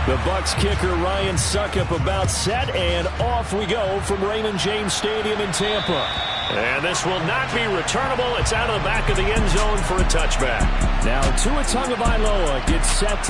The Bucs kicker Ryan Succop about set, and off we go from Raymond James Stadium in Tampa. And this will not be returnable. It's out of the back of the end zone for a touchback. Now Tua Tagovailoa gets set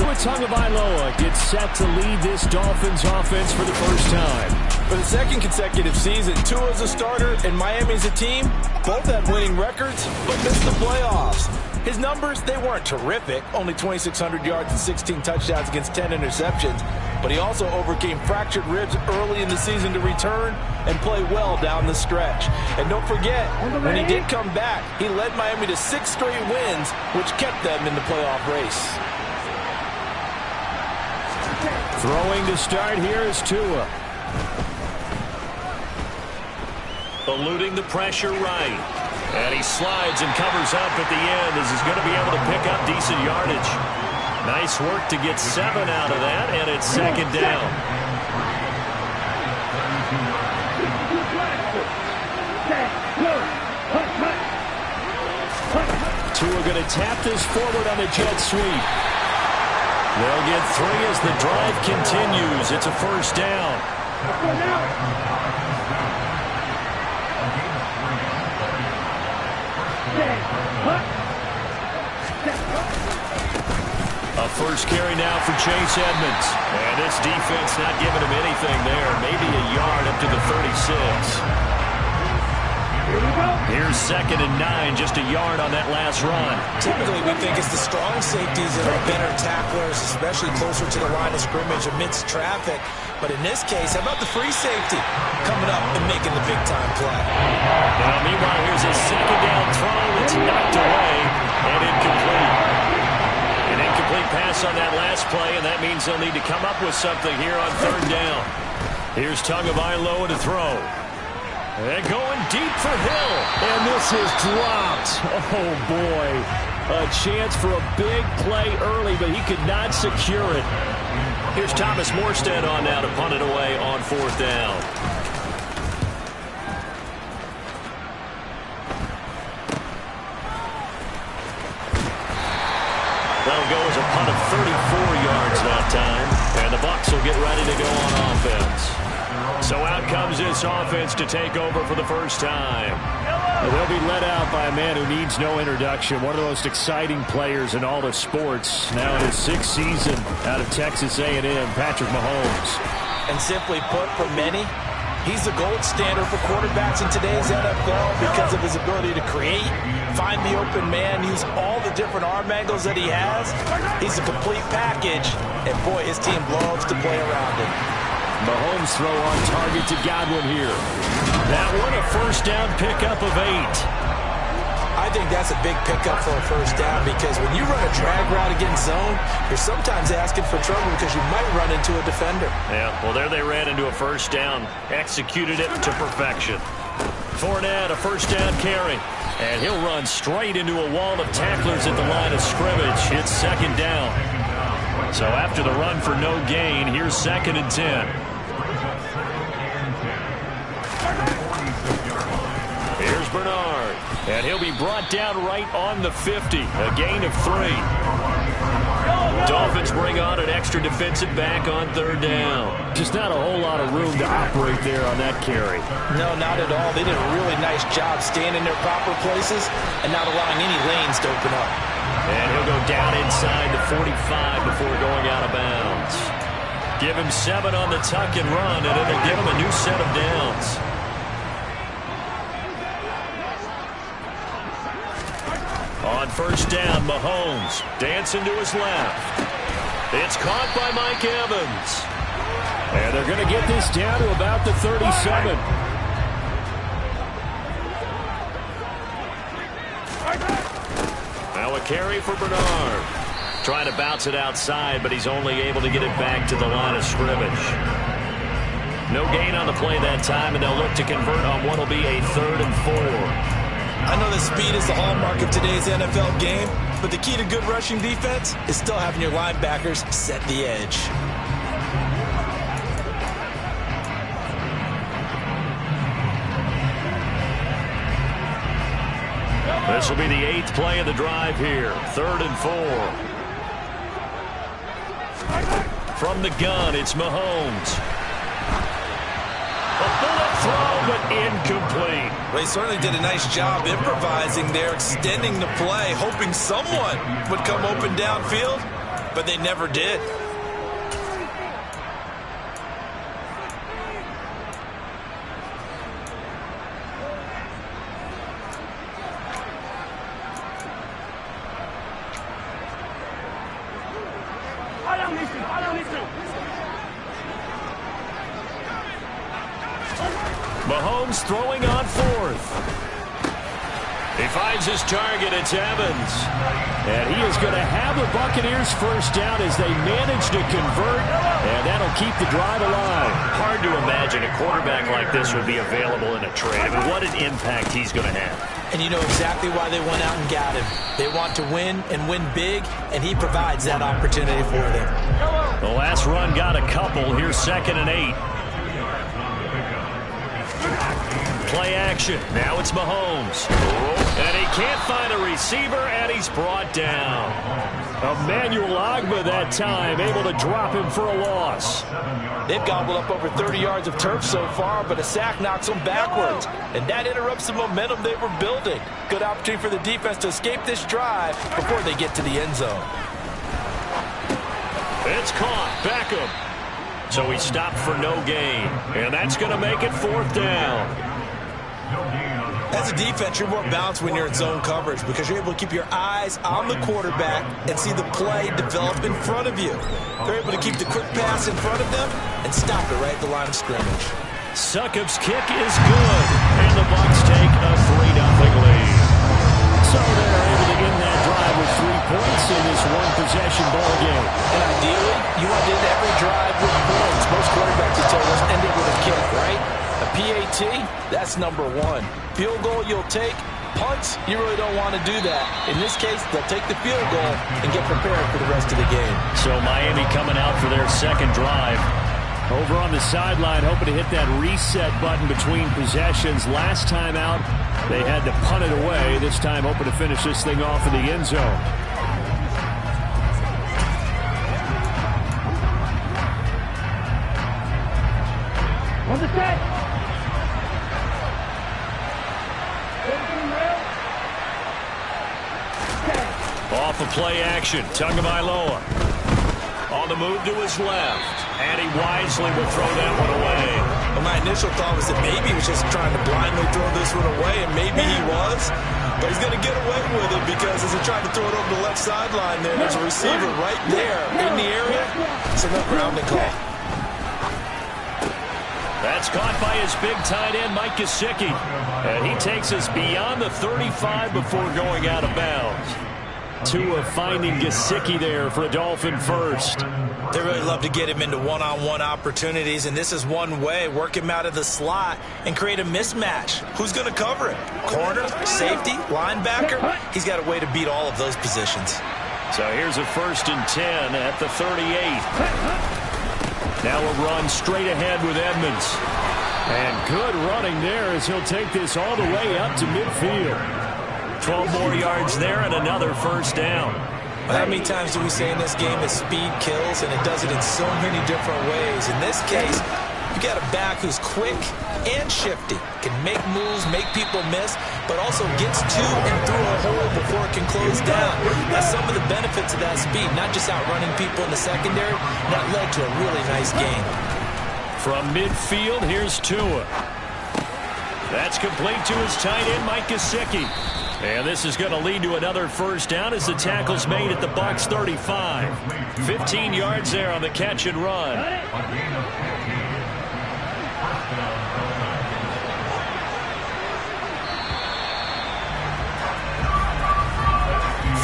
to lead this Dolphins offense for the first time. For the second consecutive season, Tua's a starter and Miami's a team. Both have winning records, but missed the playoffs. His numbers, they weren't terrific. Only 2,600 yards and 16 touchdowns against 10 interceptions. But he also overcame fractured ribs early in the season to return and play well down the stretch. And don't forget, when he did come back, he led Miami to 6 straight wins, which kept them in the playoff race. Throwing to start here is Tua. Eluding the pressure right. And he slides and covers up at the end as he's going to be able to pick up decent yardage. Nice work to get 7 out of that, and it's second down. Tua going to tap this forward on the jet sweep. They'll get 3 as the drive continues. It's a first down. A first carry now for Chase Edmonds. And this defense not giving him anything there. Maybe a yard up to the 36. Here's 2nd and 9, just a yard on that last run. Typically, we think it's the strong safeties that are better tacklers, especially closer to the line of scrimmage amidst traffic. But in this case, how about the free safety coming up and making the big-time play? Now, meanwhile, here's a second down throw. It's knocked away and incomplete. An incomplete pass on that last play, and that means they'll need to come up with something here on 3rd down. Here's Tagovailoa to throw. And going deep for Hill. And this is dropped. Oh, boy. A chance for a big play early, but he could not secure it. Here's Thomas Morstead on now to punt it away on 4th down. That'll go as a punt of 34 yards that time. And the Bucs will get ready to go on offense. So out comes this offense to take over for the first time. They'll be led out by a man who needs no introduction. One of the most exciting players in all the sports. Now in his 6th season out of Texas A&M, Patrick Mahomes. And simply put, for many, he's the gold standard for quarterbacks in today's NFL because of his ability to create, find the open man, use all the different arm angles that he has. He's a complete package, and boy, his team loves to play around him. Mahomes throw on target to Godwin here. That one a first down pickup of 8. I think that's a big pickup for a first down because when you run a drag route against zone, you're sometimes asking for trouble because you might run into a defender. Yeah, well, there they ran into a first down. Executed it to perfection. Fournette, a first down carry. And he'll run straight into a wall of tacklers at the line of scrimmage. It's 2nd down. So after the run for no gain, here's 2nd and 10. Here's Bernard. And he'll be brought down right on the 50. A gain of 3. Dolphins bring on an extra defensive back on 3rd down. Just not a whole lot of room to operate there on that carry. No, not at all. They did a really nice job staying in their proper places and not allowing any lanes to open up. And he'll go down inside the 45 before going out of bounds. Give him 7 on the tuck and run, and it'll give him a new set of downs. On 1st down, Mahomes dancing to his left. It's caught by Mike Evans. And they're going to get this down to about the 37. Now a carry for Bernard. Trying to bounce it outside, but he's only able to get it back to the line of scrimmage. No gain on the play that time, and they'll look to convert on what will be a 3rd and 4. I know that speed is the hallmark of today's NFL game, but the key to good rushing defense is still having your linebackers set the edge. This will be the 8th play of the drive here. 3rd and 4. From the gun, it's Mahomes. A bullet throw, but incomplete. Well, he certainly did a nice job improvising there, extending the play, hoping someone would come open downfield, but they never did. Mahomes throwing on fourth. He finds his target. It's Evans. And he is going to have the Buccaneers first down as they manage to convert, and that'll keep the drive alive. Hard to imagine a quarterback like this would be available in a trade. I mean, what an impact he's going to have. And you know exactly why they went out and got him. They want to win and win big, and he provides that opportunity for them. The last run got a couple. Here's 2nd and 8. Play action. Now it's Mahomes. And he can't find a receiver, and he's brought down. Emmanuel Ogbah that time, able to drop him for a loss. They've gobbled up over 30 yards of turf so far, but a sack knocks them backwards. And that interrupts the momentum they were building. Good opportunity for the defense to escape this drive before they get to the end zone. It's caught. Beckham. So he stopped for no gain. And that's going to make it 4th down. As a defense, you're more balanced when you're in zone coverage because you're able to keep your eyes on the quarterback and see the play develop in front of you. They're able to keep the quick pass in front of them and stop it right at the line of scrimmage. Succop's kick is good, and the Bucs take a 3-0 lead. So they're able to end that drive with 3 points in this one-possession ball game. And ideally, you want to end every drive with points. Most quarterbacks would tell us end it with a kick, right? A PAT, that's number 1. Field goal you'll take. Punts, you really don't want to do that. In this case, they'll take the field goal and get prepared for the rest of the game. So Miami coming out for their second drive. Over on the sideline, hoping to hit that reset button between possessions. Last time out, they had to punt it away. This time, hoping to finish this thing off in the end zone. On the set. Off of play action, Tagovailoa. On the move to his left. And he wisely will throw that one away. Well, my initial thought was that maybe he was just trying to blindly throw this one away, and maybe he was. But he's going to get away with it because as he tried to throw it over the left sideline there's a receiver right there in the area. So no grounding call. That's caught by his big tight end, Mike Gesicki. And he takes us beyond the 35 before going out of bounds. Tua finding Gesicki there for a Dolphin first. They really love to get him into one-on-one opportunities, and this is one way. Work him out of the slot and create a mismatch. Who's going to cover it? Corner, safety, linebacker? He's got a way to beat all of those positions. So here's a 1st and 10 at the 38. Now a run straight ahead with Edmonds. And good running there as he'll take this all the way up to midfield. 12 more yards there and another 1st down. How many times do we say in this game that speed kills, and it does it in so many different ways? In this case, you got a back who's quick and shifty, can make moves, make people miss, but also gets to and through a hole before it can close down. That's some of the benefits of that speed, not just outrunning people in the secondary. That led to a really nice game. From midfield, here's Tua. That's complete to his tight end, Mike Gesicki. And this is going to lead to another 1st down as the tackle's made at the Bucs 35. 15 yards there on the catch and run.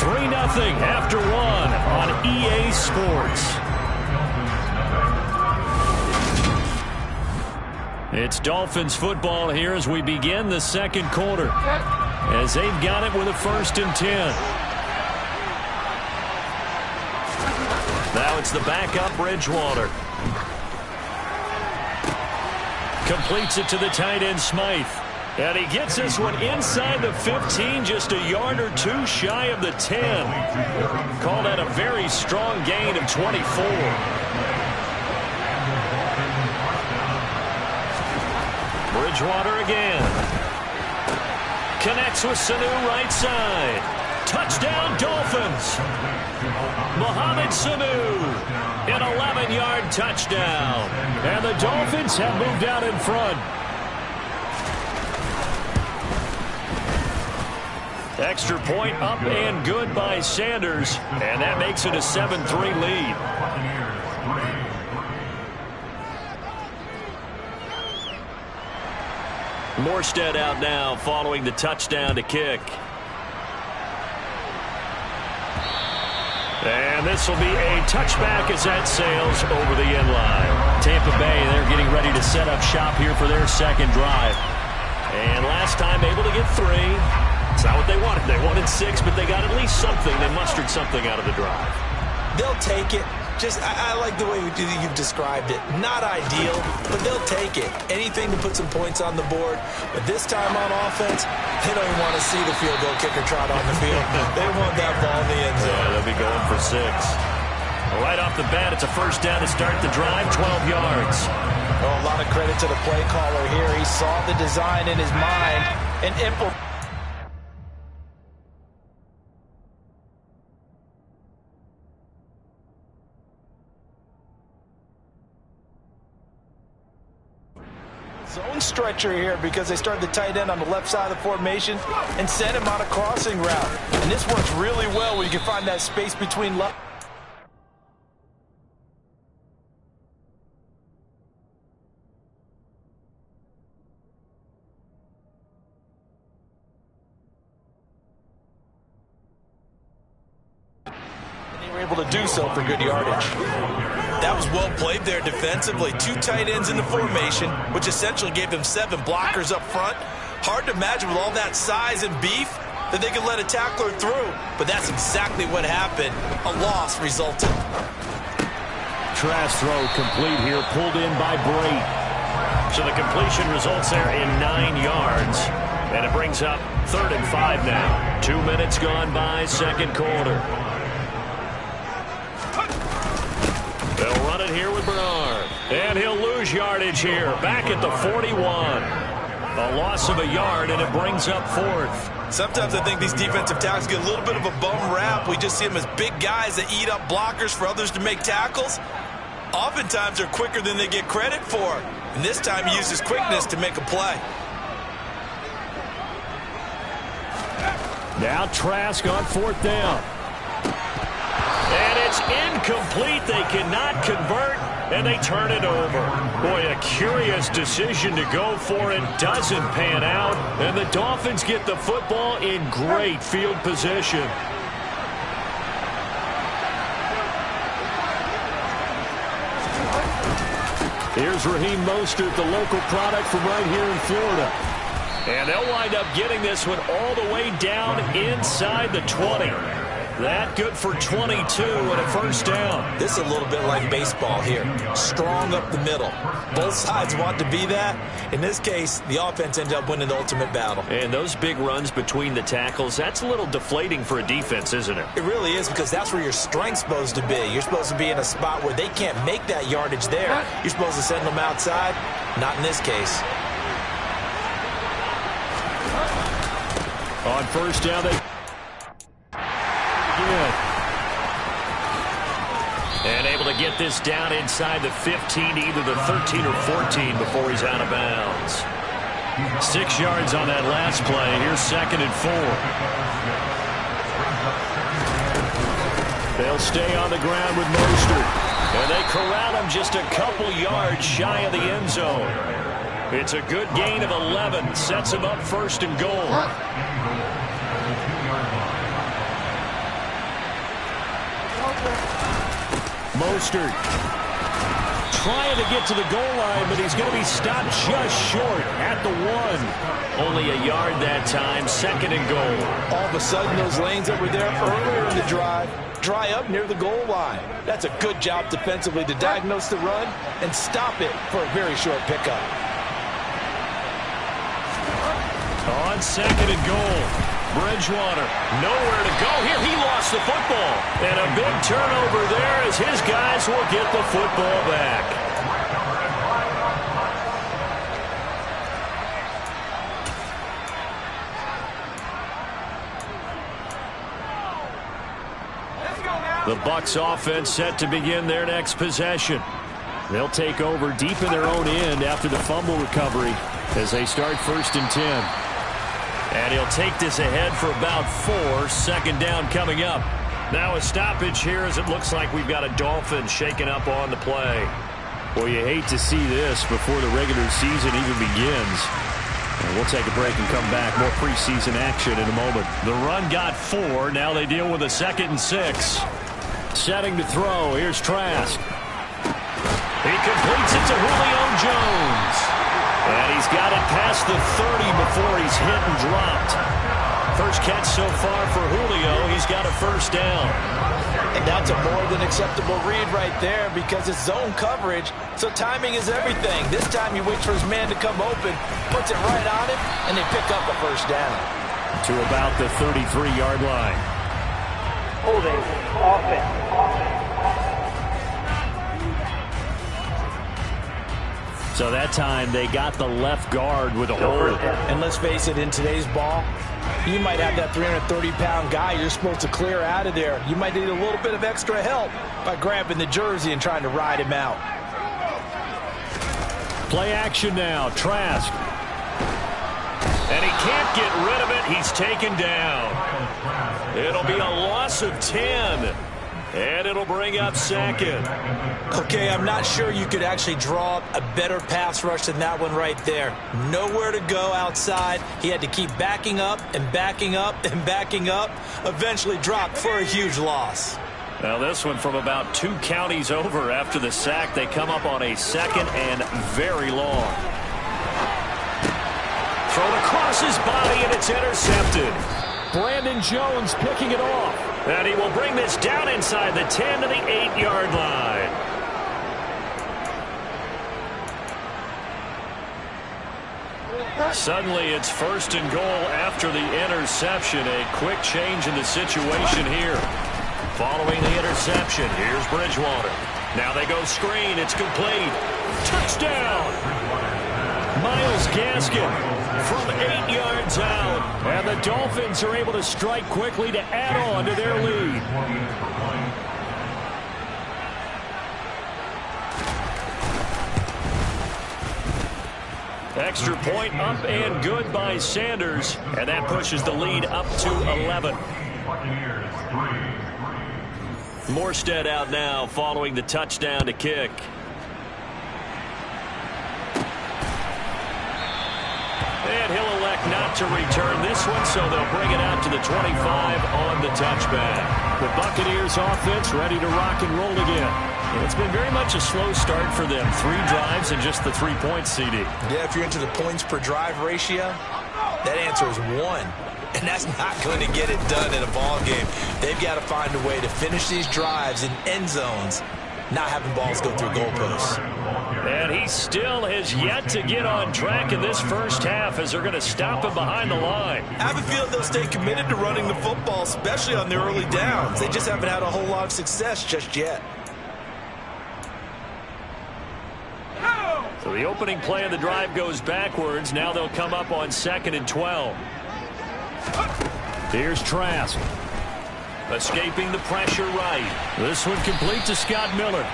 $3-0 after 1 on EA Sports. It's Dolphins football here as we begin the 2nd quarter. As they've got it with a 1st and 10. Now it's the backup Bridgewater. Completes it to the tight end Smythe. And he gets this one inside the 15, just a yard or 2 shy of the 10. Call that a very strong gain of 24. Bridgewater again. Connects with Sanu right side. Touchdown, Dolphins. Mohamed Sanu, an 11-yard touchdown. And the Dolphins have moved out in front. Extra point up and good by Sanders. And that makes it a 7-3 lead. Morstead out now following the touchdown to kick. And this will be a touchback as that sails over the end line. Tampa Bay, they're getting ready to set up shop here for their second drive. And last time able to get 3. It's not what they wanted. They wanted 6, but they got at least something. They mustered something out of the drive. They'll take it. I like the way you've described it. Not ideal, but they'll take it. Anything to put some points on the board. But this time on offense, they don't even want to see the field goal kicker trot on the field. They want that ball in the end zone. Yeah, they'll be going for 6. Right off the bat, it's a first down to start the drive, 12 yards. Oh, a lot of credit to the play caller here. He saw the design in his mind and implemented. Zone stretcher here because they started the tight end on the left side of the formation and sent him on a crossing route. And this works really well where you can find that space between left. And they were able to do so for good yardage. That was well played there defensively. 2 tight ends in the formation, which essentially gave them 7 blockers up front. Hard to imagine with all that size and beef that they could let a tackler through. But that's exactly what happened. A loss resulted. Trash throw complete here, pulled in by Brate. So the completion results there in 9 yards. And it brings up 3rd and 5 now. 2 minutes gone by, second quarter. They'll run it here with Bernard. And he'll lose yardage here. Back at the 41. A loss of a yard, and it brings up 4th. Sometimes I think these defensive tackles get a little bit of a bum rap. We just see them as big guys that eat up blockers for others to make tackles. Oftentimes they're quicker than they get credit for. And this time he used his quickness to make a play. Now Trask on 4th down. And it's incomplete. They cannot convert, and they turn it over. Boy, a curious decision to go for it. Doesn't pan out, and the Dolphins get the football in great field position. Here's Raheem Mostert, the local product from right here in Florida. And they'll wind up getting this one all the way down inside the 20. That good for 22 and a first down. This is a little bit like baseball here. Strong up the middle. Both sides want to be that. In this case, the offense ended up winning the ultimate battle. And those big runs between the tackles, that's a little deflating for a defense, isn't it? It really is, because that's where your strength's supposed to be. You're supposed to be in a spot where they can't make that yardage there. You're supposed to send them outside. Not in this case. On first down, they... And able to get this down inside the 15, either the 13 or 14 before he's out of bounds. 6 yards on that last play. Here's 2nd and 4. They'll stay on the ground with Mostert. And they corral him just a couple yards shy of the end zone. It's a good gain of 11. Sets him up 1st and goal. Mostert trying to get to the goal line, but he's going to be stopped just short at the 1. Only a yard that time, 2nd and goal. All of a sudden, those lanes that were there earlier in the drive dry up near the goal line. That's a good job defensively to diagnose the run and stop it for a very short pickup. On 2nd and goal. Bridgewater, nowhere to go here. He lost the football. And a big turnover there as his guys will get the football back. The Bucs offense set to begin their next possession. They'll take over deep in their own end after the fumble recovery as they start 1st and 10. And he'll take this ahead for about 4. 2nd down coming up. Now a stoppage here as it looks like we've got a Dolphin shaking up on the play. Well, you hate to see this before the regular season even begins. And we'll take a break and come back. More preseason action in a moment. The run got 4. Now they deal with a 2nd and 6. Setting to throw. Here's Trask. He completes it to Julio Jones. And he's got it past the 30 before he's hit and dropped. First catch so far for Julio. He's got a 1st down. And that's a more than acceptable read right there because it's zone coverage, so timing is everything. This time he waits for his man to come open, puts it right on him, and they pick up a 1st down. To about the 33-yard line. Holding offense. So that time they got the left guard with a hold. And let's face it, in today's ball, you might have that 330-pound guy you're supposed to clear out of there. You might need a little bit of extra help by grabbing the jersey and trying to ride him out. Play action now. Trask. And he can't get rid of it. He's taken down. It'll be a loss of 10. And it'll bring up 2nd. Okay, I'm not sure you could actually draw up a better pass rush than that one right there. Nowhere to go outside. He had to keep backing up and backing up and backing up. Eventually dropped for a huge loss. Now this one from about 2 counties over after the sack. They come up on a 2nd and very long. Thrown across his body and it's intercepted. Brandon Jones picking it off. And he will bring this down inside the 10 to the 8-yard line. Suddenly it's 1st and goal after the interception. A quick change in the situation here. Following the interception, here's Bridgewater. Now they go screen. It's complete. Touchdown! Myles Gaskin from 8 yards out. And the Dolphins are able to strike quickly to add on to their lead. Extra point up and good by Sanders. And that pushes the lead up to 11. Morstead out now following the touchdown to kick. And he'll elect not to return this one, so they'll bring it out to the 25 on the touchback. The Buccaneers offense ready to rock and roll again. And it's been very much a slow start for them. 3 drives and just the 3 points, CD. Yeah, if you're into the points per drive ratio, that answer is 1. And that's not going to get it done in a ball game. They've got to find a way to finish these drives in end zones, not having balls go through goalposts. And he still has yet to get on track in this first half as they're going to stop him behind the line. I have a feeling they'll stay committed to running the football, especially on their early downs. They just haven't had a whole lot of success just yet. So the opening play of the drive goes backwards. Now they'll come up on 2nd and 12. Here's Trask. Escaping the pressure right. This one complete to Scott Miller.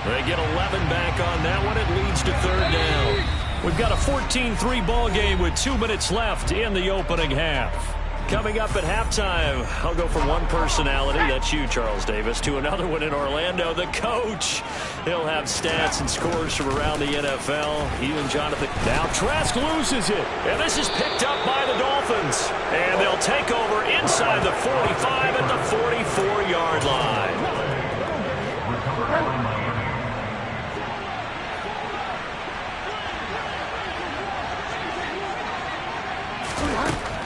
They get 11 back on that one. It leads to 3rd down. We've got a 14-3 ball game with 2 minutes left in the opening half. Coming up at halftime, I'll go from one personality, that's you, Charles Davis, to another one in Orlando, the coach. He'll have stats and scores from around the NFL. Even Jonathan. Now Trask loses it. And this is picked up by the Dolphins. And they'll take over inside the 45 at the 44-yard line.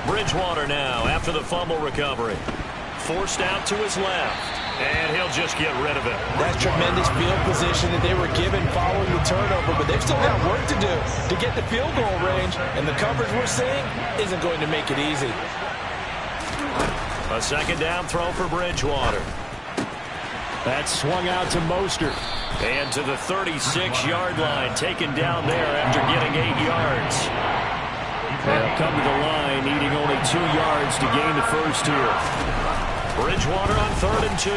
Bridgewater now after the fumble recovery. Forced out to his left. And he'll just get rid of it. That's tremendous field position that they were given following the turnover, but they've still got work to do to get the field goal range, and the coverage we're seeing isn't going to make it easy. A 2nd down throw for Bridgewater. That swung out to Mostert. And to the 36-yard line, taken down there after getting 8 yards. They'll come to the line, needing only 2 yards to gain the first here. Bridgewater on 3rd and 2.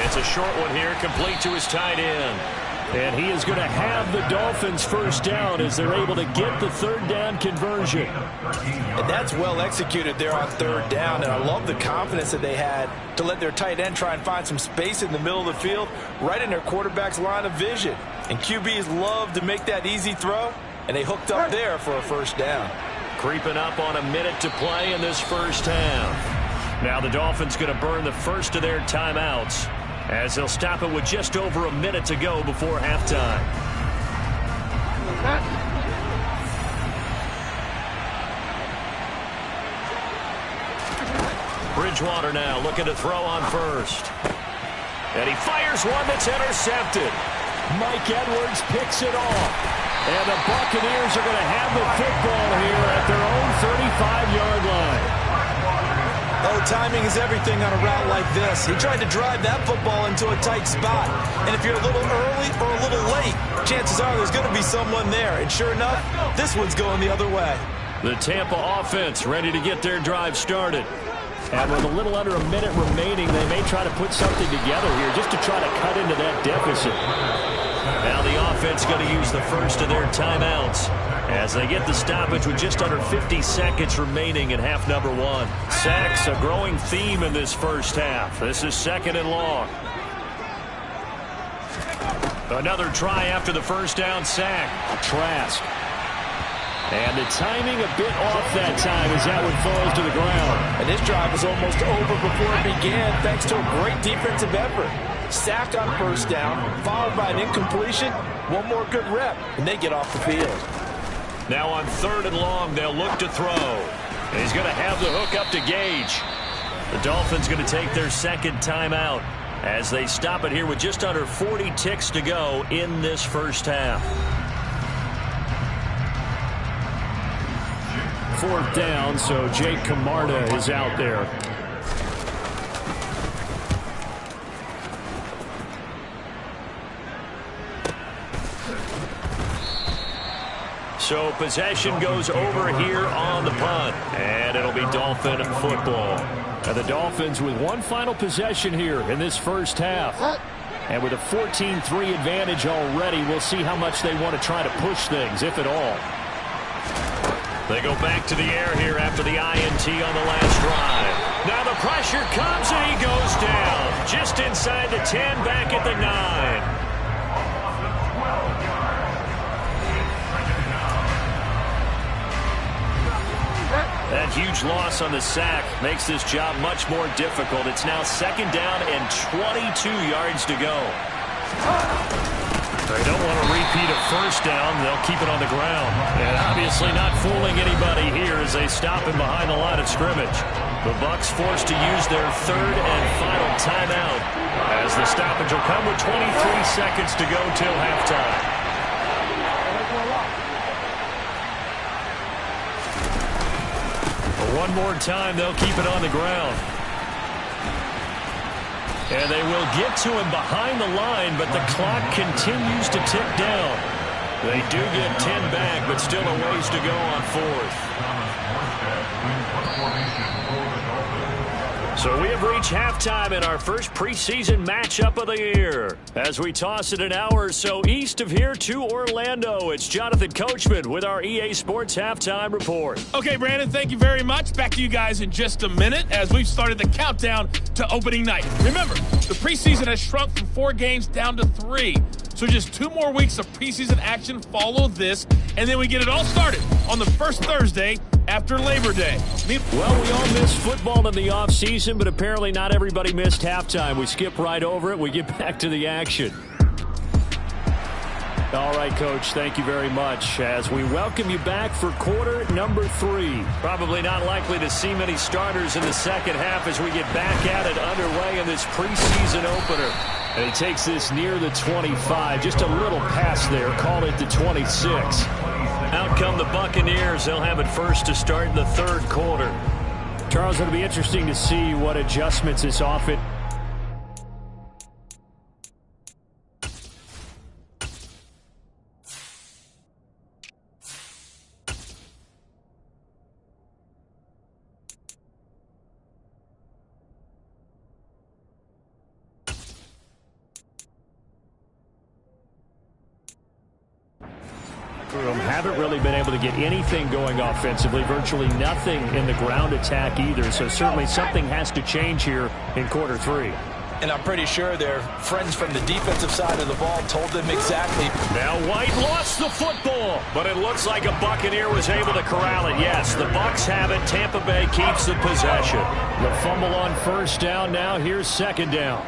It's a short one here, complete to his tight end. And he is going to have the Dolphins first down as they're able to get the 3rd down conversion. And that's well executed there on 3rd down, and I love the confidence that they had to let their tight end try and find some space in the middle of the field, right in their quarterback's line of vision. And QBs love to make that easy throw, and they hooked up there for a first down. Creeping up on a minute to play in this first half. Now the Dolphins going to burn the first of their timeouts, as they'll stop it with just over a minute to go before halftime. Bridgewater now looking to throw on first. And he fires one that's intercepted. Mike Edwards picks it off. And the Buccaneers are going to have the football here at their own 35-yard line. Oh, timing is everything on a route like this. He tried to drive that football into a tight spot. And if you're a little early or a little late, chances are there's going to be someone there. And sure enough, this one's going the other way. The Tampa offense ready to get their drive started. And with a little under a minute remaining, they may try to put something together here just to try to cut into that deficit. Now the offense going to use the first of their timeouts as they get the stoppage with just under 50 seconds remaining in half number 1. Sacks, a growing theme in this first half. This is 2nd and long. Another try after the first down sack. Trask. And the timing a bit off that time as that one falls to the ground. And this drive was almost over before it began thanks to a great defensive effort. Sack on first down, followed by an incompletion. One more good rep, and they get off the field. Now on 3rd and long, they'll look to throw. And he's going to have the hook up to Gage. The Dolphins going to take their 2nd timeout as they stop it here with just under 40 ticks to go in this first half. 4th down, so Jake Camarda is out there. So possession goes over here on the punt, and it'll be Dolphin football. And the Dolphins with one final possession here in this first half. And with a 14-3 advantage already, we'll see how much they want to try to push things, if at all. They go back to the air here after the INT on the last drive. Now the pressure comes, and he goes down. Just inside the 10, back at the 9. That huge loss on the sack makes this job much more difficult. It's now 2nd down and 22 yards to go. They don't want to repeat a first down. They'll keep it on the ground. And obviously not fooling anybody here as they stop him behind the line of scrimmage. The Bucs forced to use their 3rd and final timeout as the stoppage will come with 23 seconds to go till halftime. One more time, they'll keep it on the ground. And they will get to him behind the line, but the clock continues to tick down. They do get 10 back, but still a ways to go on 4th. So we have reached halftime in our first preseason matchup of the year. As we toss it an hour or so east of here to Orlando, it's Jonathan Coachman with our EA Sports Halftime Report. Okay, Brandon, thank you very much. Back to you guys in just a minute as we've started the countdown to opening night. Remember, the preseason has shrunk from 4 games down to 3. So just 2 more weeks of preseason action follow this, and then we get it all started on the first Thursday after Labor Day. Well, we all missed football in the offseason, but apparently not everybody missed halftime. We skip right over it. We get back to the action. All right, Coach, thank you very much as we welcome you back for quarter number 3. Probably not likely to see many starters in the second half as we get back at it underway in this preseason opener. And he takes this near the 25, just a little past there, call it the 26. Out come the Buccaneers. They'll have it first to start in the 3rd quarter. Charles, it'll be interesting to see what adjustments this offense. room haven't really been able to get anything going offensively, virtually nothing in the ground attack either. So certainly something has to change here in quarter three. And I'm pretty sure their friends from the defensive side of the ball told them exactly. Now White lost the football, but it looks like a Buccaneer was able to corral it. Yes, the Bucs have it. Tampa Bay keeps the possession. The fumble on first down now. Here's second down.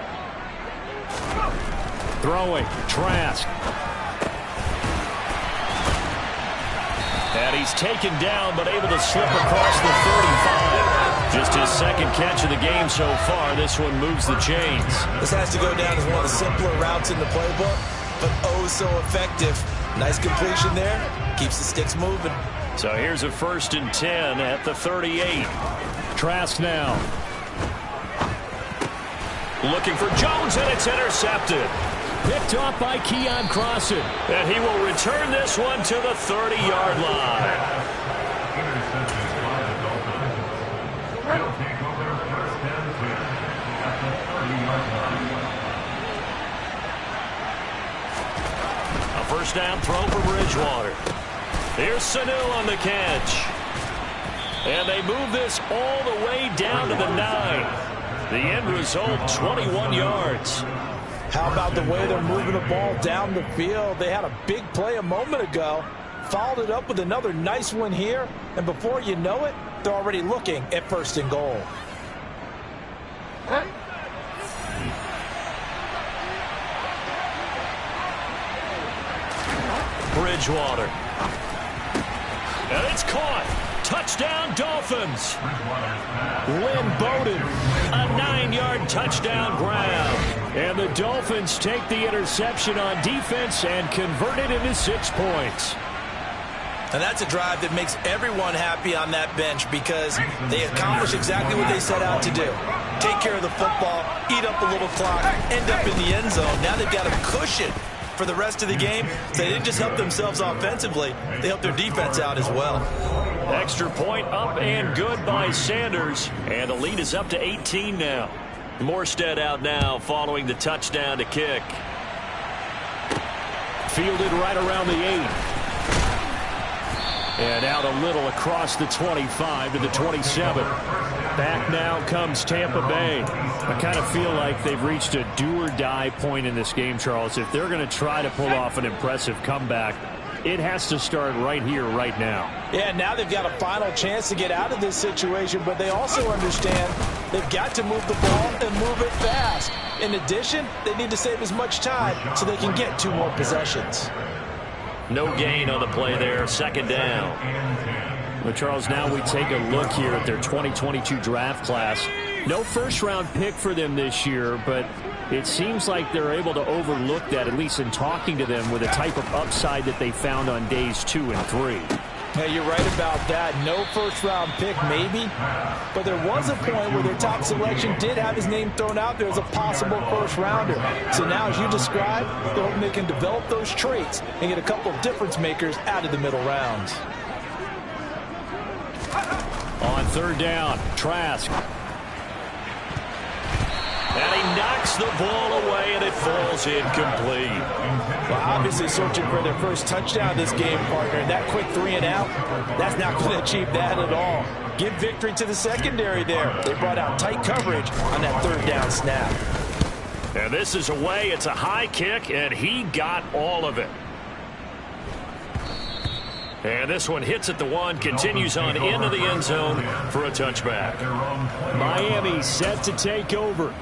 Throwing, Trask. And he's taken down, but able to slip across the 35. Just his second catch of the game so far. This one moves the chains. This has to go down as one of the simpler routes in the playbook, but oh so effective. Nice completion there. Keeps the sticks moving. So here's a 1st and 10 at the 38. Trask now. Looking for Jones, and it's intercepted. Picked off by Keon Crossan. And he will return this one to the 30-yard line. A first down throw for Bridgewater. Here's Sanu on the catch. And they move this all the way down to the 9. The end result, 21 yards. How about the way they're moving the ball down the field? They had a big play a moment ago, followed it up with another nice one here, and before you know it, they're already looking at 1st and goal. Bridgewater. And it's caught. Touchdown, Dolphins. Lynn Bowden. A 9-yard touchdown grab. And the Dolphins take the interception on defense and convert it into 6 points. And that's a drive that makes everyone happy on that bench because they accomplish exactly what they set out to do. Take care of the football, eat up a little clock, end up in the end zone. Now they've got a cushion for the rest of the game. So they didn't just help themselves offensively, they helped their defense out as well. Extra point up and good by Sanders. And the lead is up to 18 now. Morstead out now following the touchdown to kick. Fielded right around the 8. And out a little across the 25 to the 27. Back now comes Tampa Bay. I kind of feel like they've reached a do-or-die point in this game, Charles. If they're going to try to pull off an impressive comeback, it has to start right here, right now. Yeah, now they've got a final chance to get out of this situation, but they also understand they've got to move the ball and move it fast. In addition, they need to save as much time so they can get 2 more possessions. No gain on the play there. Second down. Well, Charles, now we take a look here at their 2022 draft class. No first-round pick for them this year, but it seems like they're able to overlook that, at least in talking to them, with the type of upside that they found on days 2 and 3. Yeah, you're right about that. No first-round pick, maybe. But there was a point where their top selection did have his name thrown out there as a possible first-rounder. So now, as you described, they're hoping they can develop those traits and get a couple of difference-makers out of the middle rounds. On 3rd down, Trask. And he knocks the ball away, and it falls incomplete. Well, obviously searching for their first touchdown this game, partner. And that quick 3 and out, that's not going to achieve that at all. Give victory to the secondary there. They brought out tight coverage on that 3rd down snap. And this is away. It's a high kick, and he got all of it. And this one hits at the 1, continues on into the end zone for a touchback. Miami set to take over.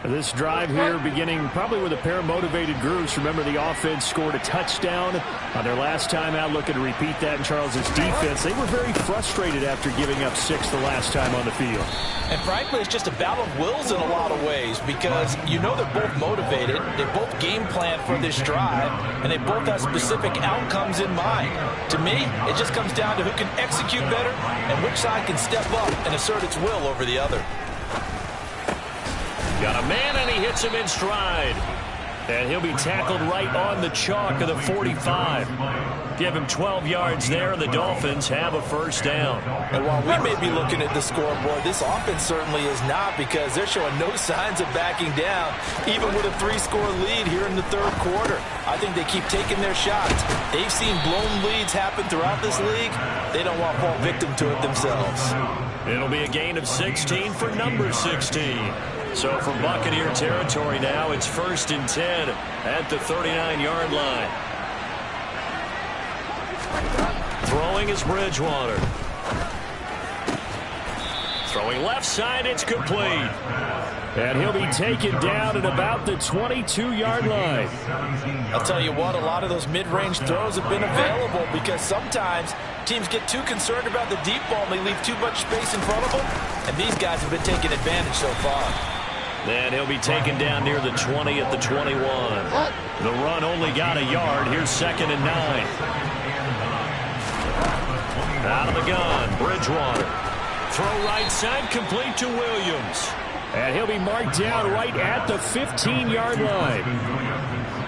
This drive here beginning probably with a pair of motivated groups. Remember, the offense scored a touchdown on their last time out, looking to repeat that in Charles's defense. They were very frustrated after giving up 6 the last time on the field. And frankly, it's just a battle of wills in a lot of ways because you know they're both motivated, they both game plan for this drive, and they both have specific outcomes in mind. To me, it just comes down to who can execute better and which side can step up and assert its will over the other. Got a man, and he hits him in stride. And he'll be tackled right on the chalk of the 45. Give him 12 yards there, and the Dolphins have a first down. And while we may be looking at the scoreboard, this offense certainly is not, because they're showing no signs of backing down, even with a 3-score lead here in the third quarter. I think they keep taking their shots. They've seen blown leads happen throughout this league. They don't want to fall victim to it themselves. It'll be a gain of 16 for number 16. So from Buccaneer territory now, it's 1st and 10 at the 39-yard line. Throwing is Bridgewater. Throwing left side, it's complete. And he'll be taken down at about the 22-yard line. I'll tell you what, a lot of those mid-range throws have been available, because sometimes teams get too concerned about the deep ball and they leave too much space in front of them, and these guys have been taking advantage so far. And he'll be taken down near the 20 at the 21. The run only got a yard. Here's 2nd and 9. Out of the gun, Bridgewater. Throw right side, complete to Williams. And he'll be marked down right at the 15-yard line.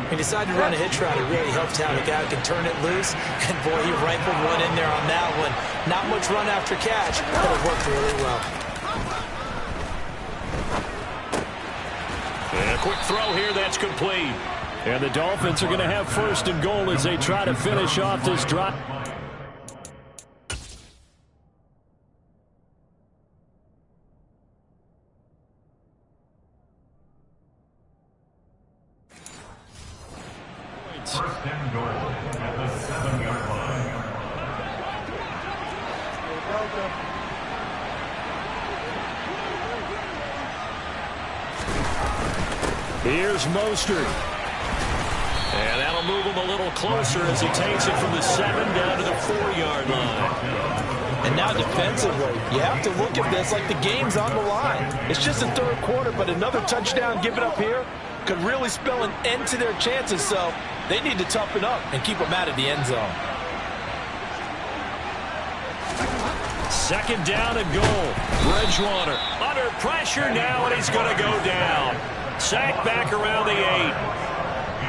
He decided to run a hitch route. It really helps to have a guy who can turn it loose. And, boy, he rifled one in there on that one. Not much run after catch, but it worked really well. And a quick throw here, that's complete. And the Dolphins are going to have 1st and goal as they try to finish off this drive. First and goal at the 7-yard line. Here's Mostert. And that'll move him a little closer as he takes it from the 7 down to the 4-yard line. And now defensively, you have to look at this like the game's on the line. It's just the third quarter, but another touchdown given up here could really spell an end to their chances, so they need to toughen up and keep them out of the end zone. 2nd down and goal. Bridgewater under pressure now, and he's going to go down. Sack back around the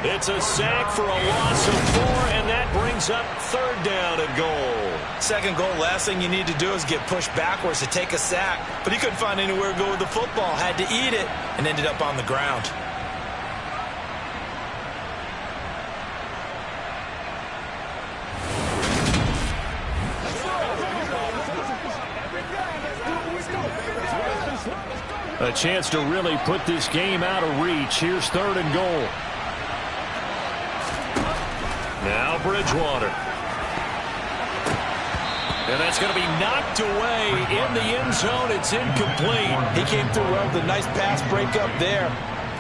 8. It's a sack for a loss of 4, and that brings up 3rd down and goal. 2nd goal, last thing you need to do is get pushed backwards to take a sack, but he couldn't find anywhere to go with the football, had to eat it, and ended up on the ground. A chance to really put this game out of reach. Here's 3rd and goal. Now Bridgewater. And that's going to be knocked away in the end zone. It's incomplete. He came through well with a nice pass breakup there.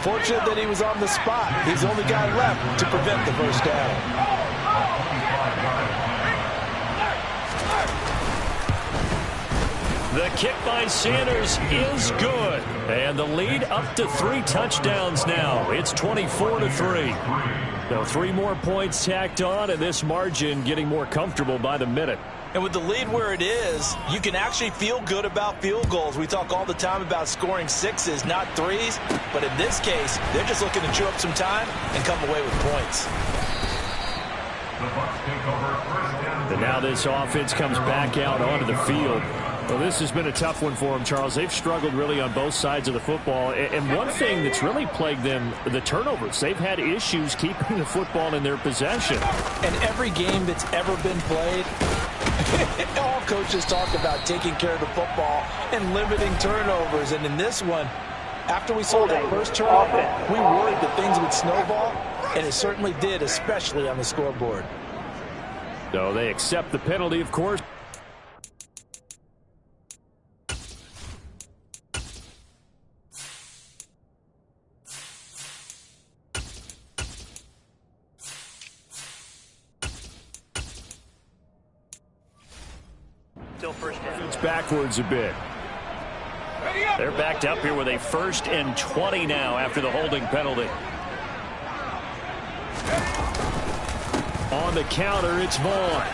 Fortunate that he was on the spot. He's the only guy left to prevent the first down. The kick by Sanders is good. And the lead up to 3 touchdowns now. It's 24-3. So 3 more points tacked on, and this margin getting more comfortable by the minute. And with the lead where it is, you can actually feel good about field goals. We talk all the time about scoring 6s, not 3s. But in this case, they're just looking to chew up some time and come away with points. And now this offense comes back out onto the field. Well, this has been a tough one for them, Charles. They've struggled really on both sides of the football. And one thing that's really plagued them, the turnovers. They've had issues keeping the football in their possession. And every game that's ever been played, all coaches talk about taking care of the football and limiting turnovers. And in this one, after we saw that first turnover, we worried that things would snowball, and it certainly did, especially on the scoreboard. So they accept the penalty, of course. It's backwards a bit. They're backed up here with a 1st and 20 now after the holding penalty. On the counter, it's Vaughn.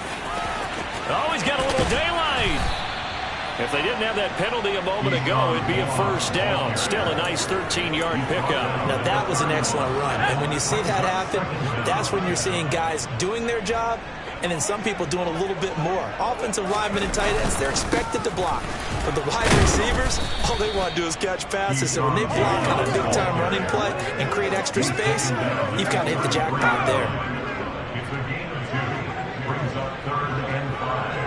Oh, he's got a little daylight. If they didn't have that penalty a moment ago, it'd be a first down. Still a nice 13-yard pickup. Now, that was an excellent run. And when you see that happen, that's when you're seeing guys doing their job and then some people doing a little bit more. Offensive linemen and tight ends, they're expected to block. But the wide receivers, all they want to do is catch passes. So when they block on a big-time running play and create extra space, you've got to hit the jackpot there. If the game is good, brings up 3rd and 5.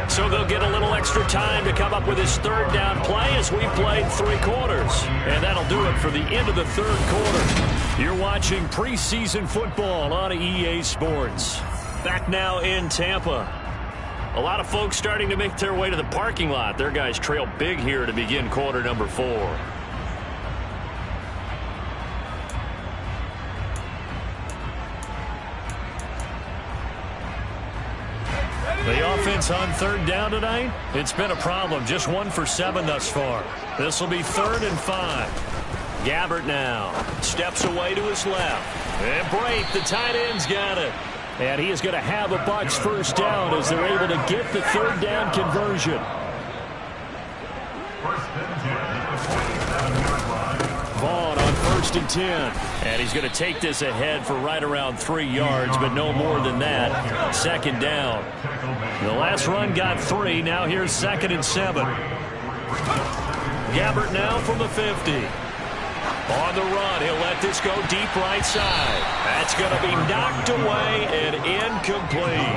So they'll get a little extra time to come up with his 3rd down play as we played 3 quarters. And that'll do it for the end of the 3rd quarter. You're watching preseason football on EA Sports. Back now in Tampa. A lot of folks starting to make their way to the parking lot. Their guys trail big here to begin quarter number 4. The offense on 3rd down tonight, it's been a problem. Just 1 for 7 thus far. This will be 3rd and 5. Gabbert now steps away to his left. And Brate, the tight end's got it. And he is going to have a Bucs first down as they're able to get the 3rd down conversion. Vaughn on 1st and 10. And he's going to take this ahead for right around 3 yards, but no more than that. 2nd down. The last run got 3. Now here's 2nd and 7. Gabbert now from the 50. On the run, he'll let this go deep right side. That's going to be knocked away and incomplete.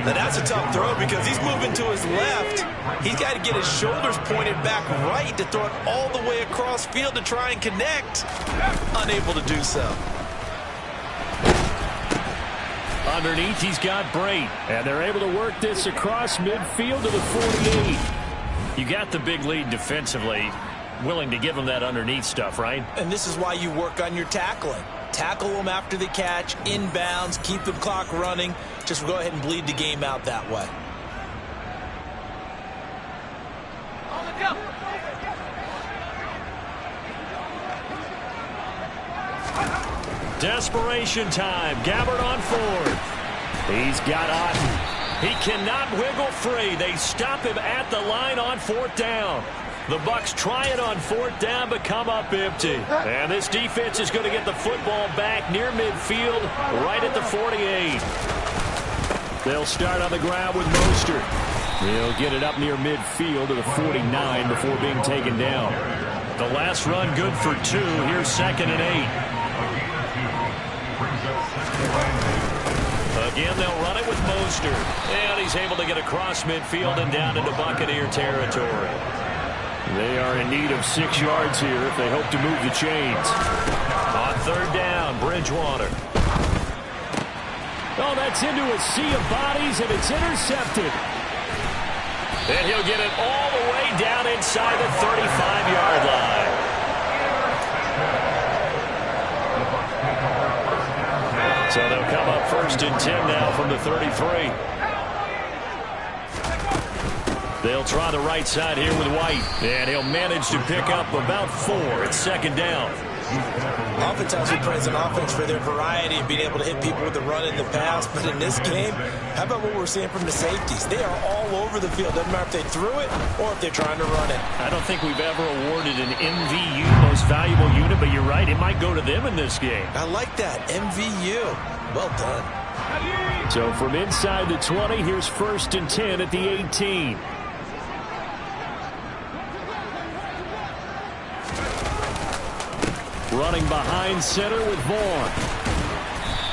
Now that's a tough throw because he's moving to his left. He's got to get his shoulders pointed back right to throw it all the way across field to try and connect. Unable to do so. Underneath, he's got Brate. And they're able to work this across midfield to the 48. You got the big lead defensively. Willing to give them that underneath stuff, right? And this is why you work on your tackling. Tackle them after the catch, inbounds, keep the clock running. Just go ahead and bleed the game out that way. Desperation time. Gabbert on 4th. He's got Otten. He cannot wiggle free. They stop him at the line on 4th down. The Bucs try it on 4th down, but come up empty. And this defense is going to get the football back near midfield, right at the 48. They'll start on the ground with Mostert. He'll get it up near midfield to the 49 before being taken down. The last run good for 2. Here's 2nd and 8. Again, they'll run it with Mostert. And he's able to get across midfield and down into Buccaneer territory. They are in need of 6 yards here if they hope to move the chains. On 3rd down, Bridgewater. Oh, that's into a sea of bodies, and it's intercepted. And he'll get it all the way down inside the 35-yard line. So they'll come up 1st and 10 now from the 33. They'll try the right side here with White. And he'll manage to pick up about 4. It's 2nd down. Oftentimes we praise an offense for their variety and being able to hit people with the run in the pass. But in this game, how about what we're seeing from the safeties? They are all over the field. Doesn't matter if they threw it or if they're trying to run it. I don't think we've ever awarded an MVU, most valuable unit, but you're right. It might go to them in this game. I like that. MVU. Well done. So from inside the 20, here's 1st and 10 at the 18. Running behind center with Vaughn.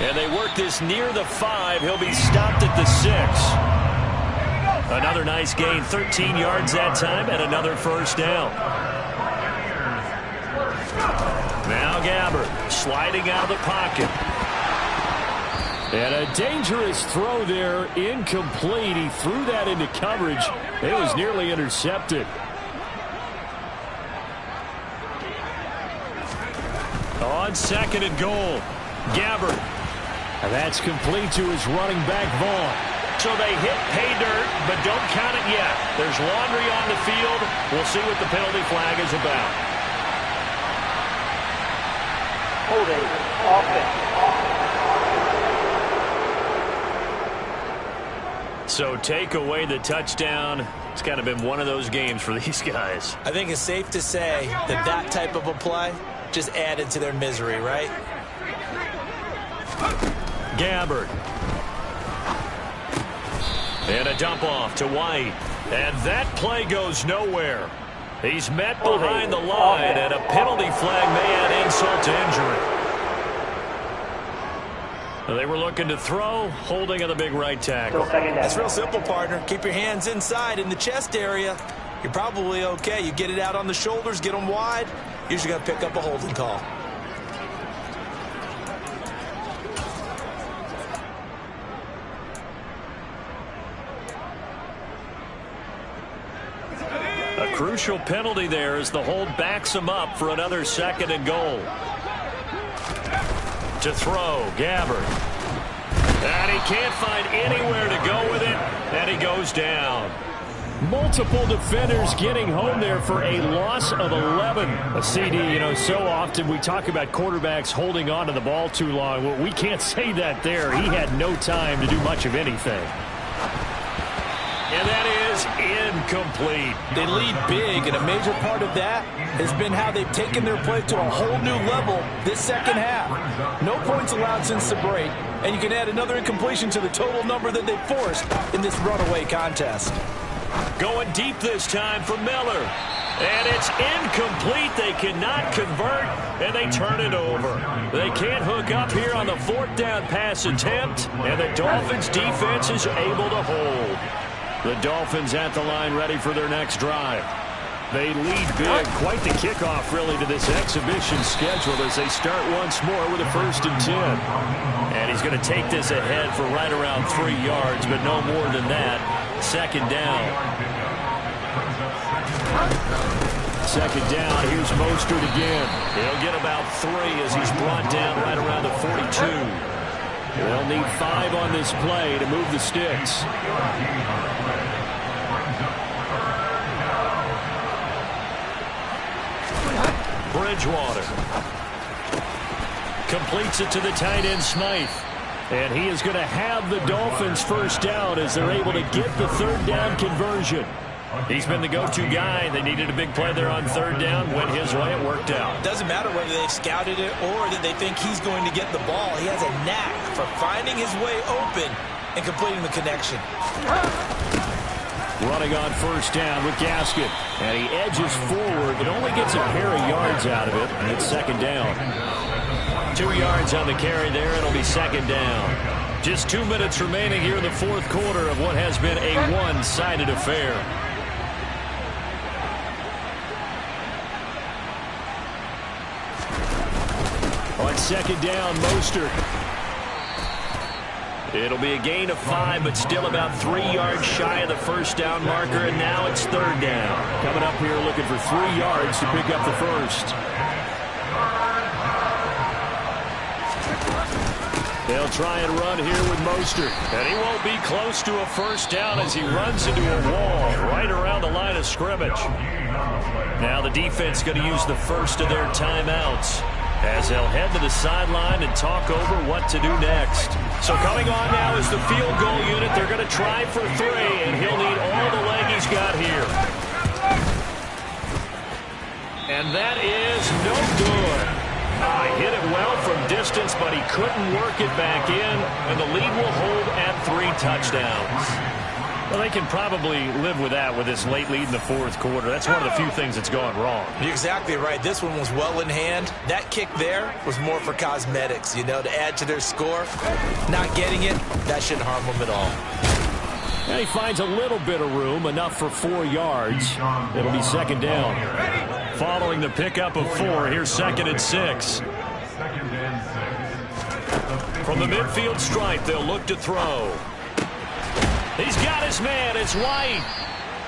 And they work this near the 5. He'll be stopped at the 6. Another nice gain, 13 yards that time, and another first down. Now Gabbert sliding out of the pocket. And a dangerous throw there, incomplete. He threw that into coverage. It was nearly intercepted. On 2nd and goal, Gabbert. And that's complete to his running back, Vaughn. So they hit pay dirt, but don't count it yet. There's laundry on the field. We'll see what the penalty flag is about. Holding offense. So take away the touchdown. It's kind of been one of those games for these guys. I think it's safe to say that that type of a play just added to their misery, right? Gabbert. And a dump off to White. And that play goes nowhere. He's met behind the line, and a penalty flag may add insult to injury. They were looking to throw, holding on the big right tackle. That's real simple, partner. Keep your hands inside in the chest area. You're probably okay. You get it out on the shoulders, get them wide. Usually got to pick up a holding call. A crucial penalty there as the hold backs him up for another 2nd and goal. To throw, Gabbert. And he can't find anywhere to go with it, and he goes down. Multiple defenders getting home there for a loss of 11. A CD, you know, so often we talk about quarterbacks holding on to the ball too long. Well, we can't say that there. He had no time to do much of anything. And that is incomplete. They lead big, and a major part of that has been how they've taken their play to a whole new level this second half. No points allowed since the break, and you can add another incompletion to the total number that they forced in this runaway contest. Going deep this time for Miller. And it's incomplete. They cannot convert, and they turn it over. They can't hook up here on the 4th down pass attempt, and the Dolphins' defense is able to hold. The Dolphins at the line ready for their next drive. They lead big. Quite the kickoff, really, to this exhibition schedule as they start once more with a 1st and 10. And he's going to take this ahead for right around 3 yards, but no more than that. 2nd down. 2nd down. Here's Mostert again. He'll get about 3 as he's brought down right around the 42. They'll need 5 on this play to move the sticks. Bridgewater completes it to the tight end Smythe. And he is going to have the Dolphins 1st down as they're able to get the 3rd down conversion. He's been the go-to guy. They needed a big play there on 3rd down. Went his way. It worked out. Doesn't matter whether they've scouted it or that they think he's going to get the ball. He has a knack for finding his way open and completing the connection. Running on 1st down with Gaskin. And he edges forward, but only gets a pair of yards out of it. And it's 2nd down. 2 yards on the carry there. It'll be 2nd down. Just 2 minutes remaining here in the 4th quarter of what has been a one-sided affair. On 2nd down, Mostert. It'll be a gain of 5, but still about 3 yards shy of the 1st down marker, and now it's 3rd down. Coming up here looking for 3 yards to pick up the 1st. They'll try and run here with Mostert. And he won't be close to a 1st down as he runs into a wall right around the line of scrimmage. Now the defense going to use the 1st of their timeouts as they'll head to the sideline and talk over what to do next. So coming on now is the field goal unit. They're going to try for 3, and he'll need all the leg he's got here. And that is no good. Hit it well from distance, but he couldn't work it back in, and the lead will hold at 3 touchdowns. Well, they can probably live with that with this late lead in the 4th quarter. That's one of the few things that's gone wrong. You're exactly right. This one was well in hand. That kick there was more for cosmetics, you know, to add to their score. Not getting it, that shouldn't harm them at all. And he finds a little bit of room, enough for 4 yards. It'll be 2nd down. Following the pickup of 4, here's 2nd and 6. From the midfield stripe, they'll look to throw. He's got his man. It's White.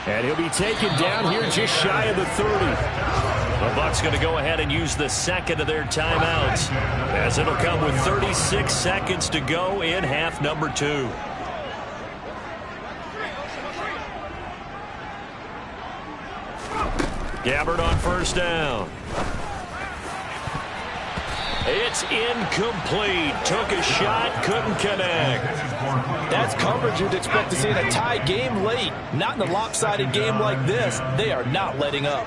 And he'll be taken down here just shy of the 30. The Bucs going to go ahead and use the 2nd of their timeouts as it'll come with 36 seconds to go in half number 2. Gabbert on 1st down. It's incomplete. Took a shot, couldn't connect. That's coverage you'd expect to see in a tie game late. Not in a lopsided game like this. They are not letting up.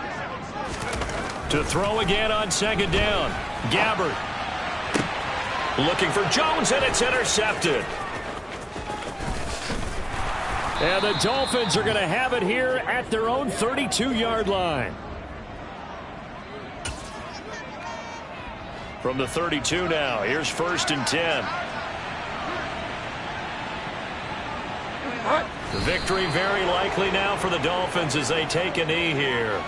To throw again on second down. Gabbert. Looking for Jones, and it's intercepted. And the Dolphins are going to have it here at their own 32-yard line. From the 32 now, here's 1st and 10. The victory very likely now for the Dolphins as they take a knee here.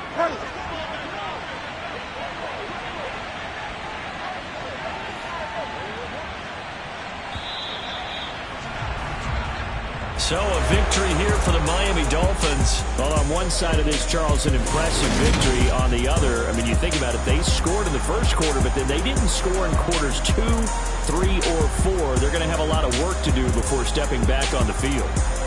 So a victory here for the Miami Dolphins. Well, on one side of this, Charles, an impressive victory. On the other, I mean, you think about it, they scored in the first quarter, but then they didn't score in quarters 2, 3, or 4. They're going to have a lot of work to do before stepping back on the field.